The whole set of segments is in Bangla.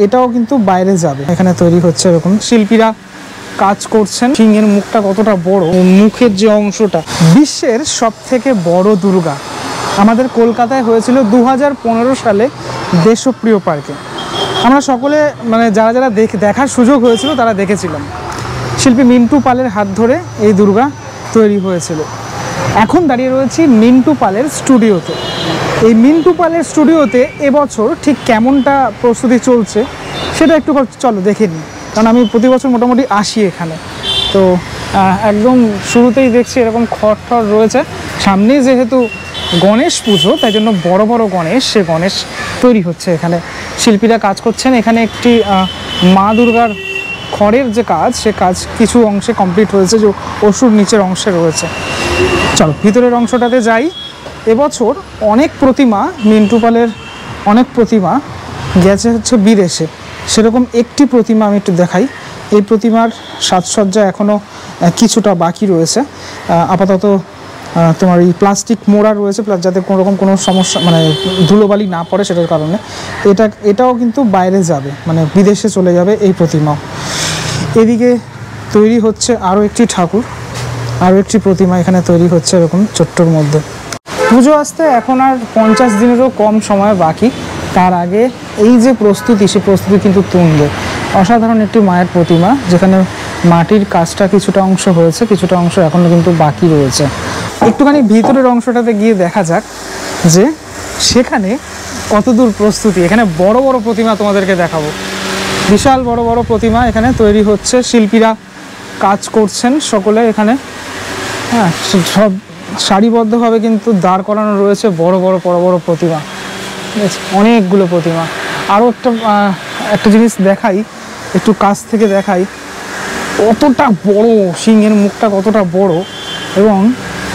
এটাও কিন্তু বাইরে যাবে। এখানে তৈরি হচ্ছে এরকম, শিল্পীরা কাজ করছেন। সিংহের মুখটা কতটা বড়, মুখের যে অংশটা। বিশ্বের সব থেকে বড় দুর্গা আমাদের কলকাতায় হয়েছিল 2015 সালে দেশপ্রিয় পার্কে। আমরা সকলে মানে যারা যারা দেখার সুযোগ হয়েছিল তারা দেখেছিলাম। শিল্পী মিন্টু পালের হাত ধরে এই দুর্গা তৈরি হয়েছিল। এখন দাঁড়িয়ে রয়েছি মিন্টু পালের স্টুডিওতে। এই মিন্টু পালের স্টুডিওতে এবছর ঠিক কেমনটা প্রস্তুতি চলছে সেটা একটু চলো দেখে নিই, কারণ আমি প্রতি বছর মোটামুটি আসি এখানে। তো একদম শুরুতেই দেখছি এরকম খড় রয়েছে। সামনে যেহেতু গণেশ পুজো, তাই জন্য বড় বড় গণেশ, সে গণেশ তৈরি হচ্ছে এখানে। শিল্পীরা কাজ করছেন। এখানে একটি মা দুর্গার খড়ের যে কাজ, সে কাজ কিছু অংশে কমপ্লিট হয়েছে, যে অসুর নিচের অংশে রয়েছে। চলো ভিতরের অংশটাতে যাই। এবছর অনেক প্রতিমা, মিন্টু পালের অনেক প্রতিমা গেছে হচ্ছে বিদেশে। সেরকম একটি প্রতিমা আমি একটু দেখাই। এই প্রতিমার সাজসজ্জা এখনও কিছুটা বাকি রয়েছে। আপাতত তোমার এই প্লাস্টিক মোড়া রয়েছে, যাতে কোনোরকম কোনো সমস্যা মানে ধুলোবালি না পড়ে সেটার কারণে। এটাও কিন্তু বাইরে যাবে, মানে বিদেশে চলে যাবে এই প্রতিমাও। এদিকে তৈরি হচ্ছে আরও একটি ঠাকুর, আরও একটি প্রতিমা এখানে তৈরি হচ্ছে এরকম ছোট্টর মধ্যে। পুজো আসতে এখন আর 50 দিনেরও কম সময় বাকি। তার আগে এই যে প্রস্তুতি, সে প্রস্তুতি কিন্তু তুঙ্গে। অসাধারণ একটি মায়ের প্রতিমা, যেখানে মাটির কাজটা কিছুটা অংশ হয়েছে, কিছুটা অংশ এখনও কিন্তু বাকি রয়েছে। একটুখানি ভিতরের অংশটাতে গিয়ে দেখা যাক যে সেখানে কতদূর প্রস্তুতি। এখানে বড় বড় প্রতিমা তোমাদেরকে দেখাবো, বিশাল বড় বড় প্রতিমা এখানে তৈরি হচ্ছে। শিল্পীরা কাজ করছেন সকলে এখানে। হ্যাঁ, সব সারিবদ্ধভাবে কিন্তু দাঁড় করানো রয়েছে বড় বড় প্রতিমা, অনেকগুলো প্রতিমা। আরও একটা জিনিস দেখাই, একটু কাছ থেকে দেখাই, কতটা বড় সিংহের মুখটা, কতটা বড়, এবং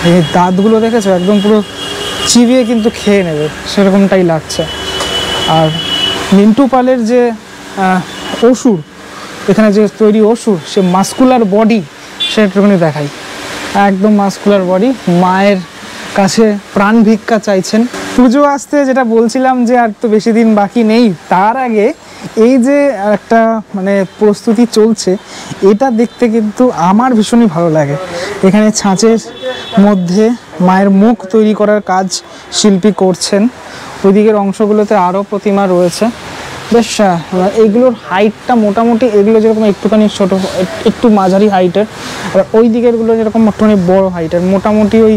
এই দাঁতগুলো দেখেছো একদম পুরো চিবিয়ে কিন্তু খেয়ে নেবে সেরকমটাই লাগছে। আর মিন্টু পালের যে অসুর, এখানে যে তৈরি অসুর, সে মাস্কুলার বডি, সেটাখানে দেখাই। একদম মাস্কুলার বডি, মায়ের কাছে প্রাণ ভিক্ষা চাইছেন। পুজো আসতে যেটা বলছিলাম যে আর তো বেশি দিন বাকি নেই, তার আগে এই যে একটা মানে প্রস্তুতি চলছে, এটা দেখতে কিন্তু আমার ভীষণই ভালো লাগে। এখানে ছাঁচের মধ্যে মায়ের মুখ তৈরি করার কাজ শিল্পী করছেন। ওইদিকের অংশগুলোতে আরও প্রতিমা রয়েছে। বেশ এইগুলোর হাইটটা মোটামুটি, এগুলো যেরকম একটুখানি ছোটো, একটু মাঝারি হাইটের, আর ওই দিকেরগুলো যেরকম একটুখানি বড় হাইটের, মোটামুটি ওই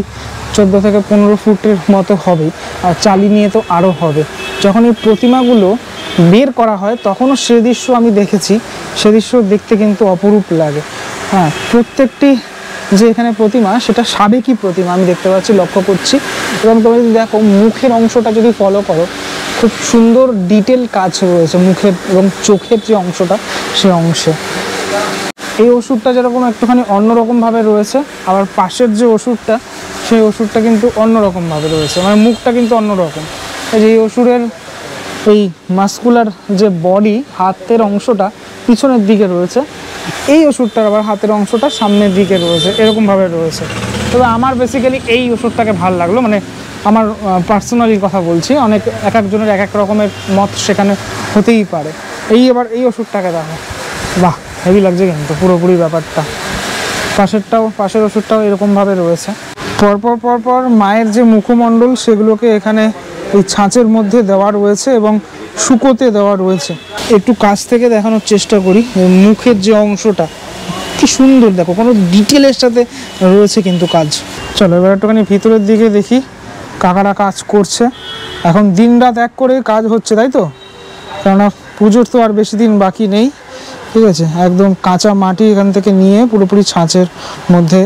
14 থেকে 15 ফুটের মতো হবে। আর চালি নিয়ে তো আরও হবে। যখন এই প্রতিমাগুলো বের করা হয় তখনও সে দৃশ্য আমি দেখেছি, সে দৃশ্য দেখতে কিন্তু অপরূপ লাগে। হ্যাঁ, প্রত্যেকটি যে এখানে প্রতিমা, সেটা সাবেকি প্রতিমা আমি দেখতে পাচ্ছি, লক্ষ্য করছি। এবং তুমি যদি দেখো মুখের অংশটা যদি ফলো করো, খুব সুন্দর ডিটেল কাজ রয়েছে মুখের এবং চোখের যে অংশটা, সে অংশে। এই ওষুধটা যেরকম একটুখানি অন্যরকমভাবে রয়েছে, আবার পাশের যে ওষুধটা, সেই ওষুধটা কিন্তু অন্যরকমভাবে রয়েছে, মানে মুখটা কিন্তু অন্যরকম। এই যে এই ওষুধের এই মাস্কুলার যে বডি, হাতের অংশটা পিছনের দিকে রয়েছে, এই ওষুধটার আবার হাতের অংশটা সামনের দিকে রয়েছে, এরকমভাবে রয়েছে। তবে আমার বেসিক্যালি এই ওষুধটাকে ভালো লাগলো, মানে আমার পার্সোনালি কথা বলছি, অনেক এক একজনের এক এক রকমের মত সেখানে হতেই পারে। এবার এই ওষুধটাকে দেখো, বাহ হেভি লাগছে কিন্তু পুরোপুরি ব্যাপারটা। পাশের ওষুধটাও এরকমভাবে রয়েছে। পরপর মায়ের যে মুখমণ্ডল, সেগুলোকে এখানে এই ছাঁচের মধ্যে দেওয়া রয়েছে এবং শুকোতে দেওয়া রয়েছে। একটু কাছ থেকে দেখানোর চেষ্টা করি। মুখের যে অংশটা কি সুন্দর, দেখো কোনো ডিটেলের সাথে রয়েছে কিন্তু কাজ। চলো এবার একটুখানি ভিতরের দিকে দেখি কাকারা কাজ করছে। এখন দিন রাত এক করে কাজ হচ্ছে, তাই তো? কেননা পুজোর তো আর বেশি দিন বাকি নেই। ঠিক আছে, একদম কাঁচা মাটি এখান থেকে নিয়ে পুরোপুরি ছাঁচের মধ্যে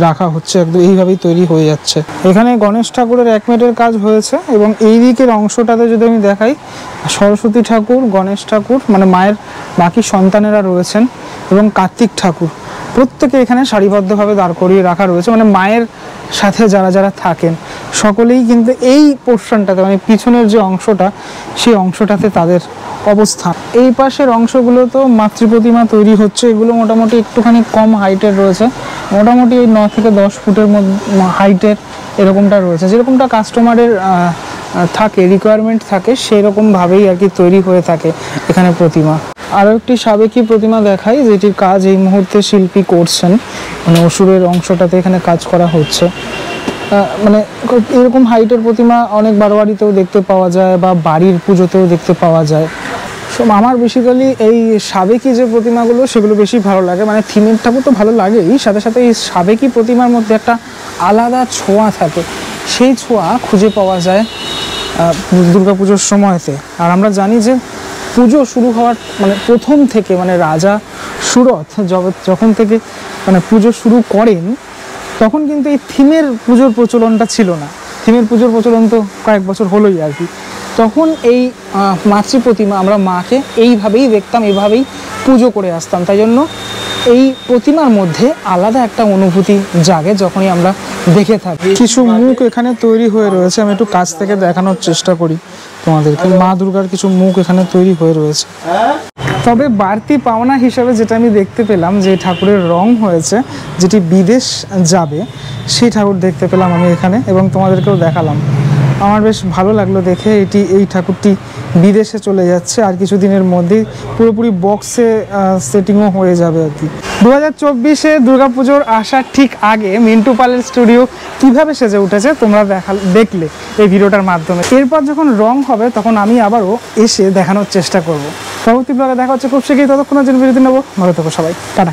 রাখা হচ্ছে, একদম এইভাবেই তৈরি হয়ে যাচ্ছে। এখানে গণেশ ঠাকুরের 1 মিনিটের কাজ হয়েছে, এবং এই দিকের অংশটাতে যদি আমি দেখাই, সরস্বতী ঠাকুর, গণেশ ঠাকুর মানে মায়ের বাকি সন্তানেরা রয়েছেন, এবং কার্তিক ঠাকুর, প্রত্যেকে এখানে সারিবদ্ধভাবে দাঁড় করিয়ে রাখা রয়েছে। মানে মায়ের সাথে যারা যারা থাকেন সকলেই কিন্তু এই পোর্শনটাতে, মানে পিছনের যে অংশটা, সেই অংশটাতে তাদের অবস্থান। এই পাশের অংশগুলো তো মাতৃ প্রতিমা তৈরি হচ্ছে। এগুলো মোটামুটি একটুখানি কম হাইটের রয়েছে, মোটামুটি ওই 9 থেকে 10 ফুটের মধ্যে হাইটের এরকমটা রয়েছে, যেরকমটা কাস্টমারের থাকে, রিকোয়ারমেন্ট থাকে, সেই রকমভাবেই আর কি তৈরি হয়ে থাকে এখানে প্রতিমা। আরও একটি সাবেকি প্রতিমা দেখাই, যেটির কাজ এই মুহূর্তে শিল্পী করছেন, মানে অসুরের অংশটাতে এখানে কাজ করা হচ্ছে। মানে এরকম হাইটের প্রতিমা অনেক বারোয়ারিতেও দেখতে পাওয়া যায় বা বাড়ির পুজোতেও দেখতে পাওয়া যায়। আমার বেসিক্যালি এই সাবেকি যে প্রতিমাগুলো সেগুলো বেশি ভালো লাগে, মানে থিমের ঠাকুর তো ভালো লাগেই, সাথে সাথে এই সাবেকি প্রতিমার মধ্যে একটা আলাদা ছোঁয়া থাকে, সেই ছোঁয়া খুঁজে পাওয়া যায় দুর্গাপুজোর সময়তে। আর আমরা জানি যে পুজো শুরু হওয়ার মানে প্রথম থেকে, মানে রাজা সুরথ যখন থেকে মানে পুজো শুরু করেন, তখন কিন্তু এই থিমের পুজোর প্রচলনটা ছিল না। থিমের পুজোর প্রচলন তো কয়েক বছর হলোই আর কি। তখন এই মাতৃ প্রতিমা আমরা মাকে এইভাবেই দেখতাম, এইভাবেই পুজো করে আসতাম। তাই জন্য এই প্রতিমার মধ্যে আলাদা একটা অনুভূতি জাগে যখনই আমরা দেখে থাকি। কিছু মুখ এখানে তৈরি হয়ে রয়েছে, আমি একটু কাছ থেকে দেখানোর চেষ্টা করি তোমাদেরকে। মা দুর্গার কিছু মুখ এখানে তৈরি হয়ে রয়েছে। তবে বাড়তি পাওনা হিসাবে যেটা আমি দেখতে পেলাম, যে ঠাকুরের রং হয়েছে, যেটি বিদেশ যাবে, সেই ঠাকুর দেখতে পেলাম আমি এখানে, এবং তোমাদেরকেও দেখালাম। আমার বেশ ভালো লাগলো দেখে। এই ঠাকুরটি বিদেশে চলে যাচ্ছে আর কিছুদিনের মধ্যেই, পুরোপুরি বক্সে সেটিংও হয়ে যাবে আর কি। 2024-এ দুর্গাপুজোর আসার ঠিক আগে মিন্টু পালের স্টুডিও কীভাবে সেজে উঠেছে তোমরা দেখলে এই ভিডিওটার মাধ্যমে। এরপর যখন রং হবে তখন আমি আবারও এসে দেখানোর চেষ্টা করব। পরবর্তী ব্লগে দেখা হচ্ছে খুব শীঘ্রই, ততক্ষণের জন্য বিরতি নেবো। ভালো থেকো সবাই, টাটা।